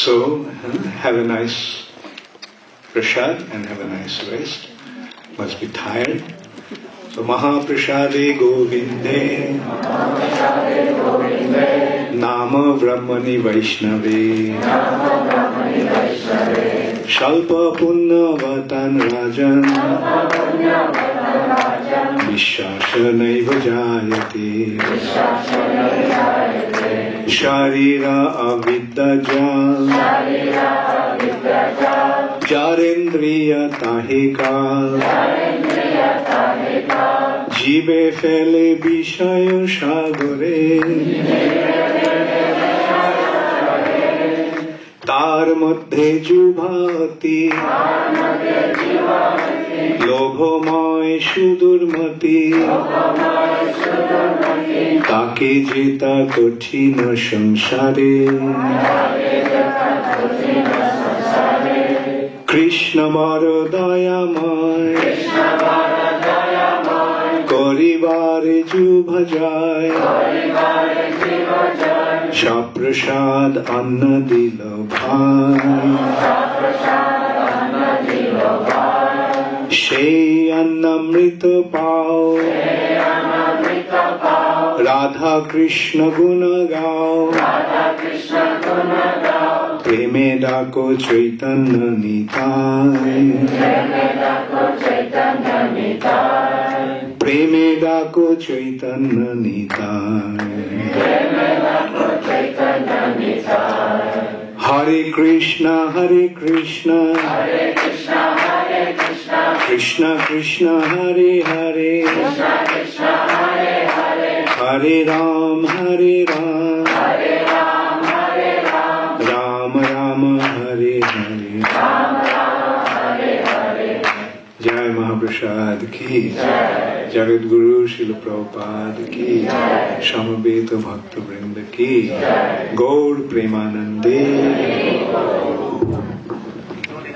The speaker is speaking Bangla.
So have a nice prasad and have a nice rest. Must be tired. So Mahaprasade Govinde Nama Brahmani Vaishnave Shalpa Punnavatan Rajan Vishashanaiva Jayate Sharira Aviddajal Jarendriya Tahikal Jibe Fele Bishayo Shagore তার মধ্যে যুভাতি লোভময় সুদূরমতি তাকে জেতা কঠিন সংসারে কৃষ্ণ বড় দয়াময় করিবারে যুভজায় সপ্রসাদ অন্ন দিল ভাই সেই অন্নামৃত পাও রাধা কৃষ্ণ গুণ গাও প্রেমে ডাকো চৈতন্য নিতাই প্রেমে ডাকো চৈতন্য নিতাই হরে কৃষ্ণ কৃষ্ণ কৃষ্ণ হরে হরে হরে রাম রাম রাম হরে হরে জয় মহাপ্রসাদ কি জগৎগুরু শিল প্রভুপাদ কি সমবেত ভক্তবৃন্দ কি গৌর প্রেমানন্দে।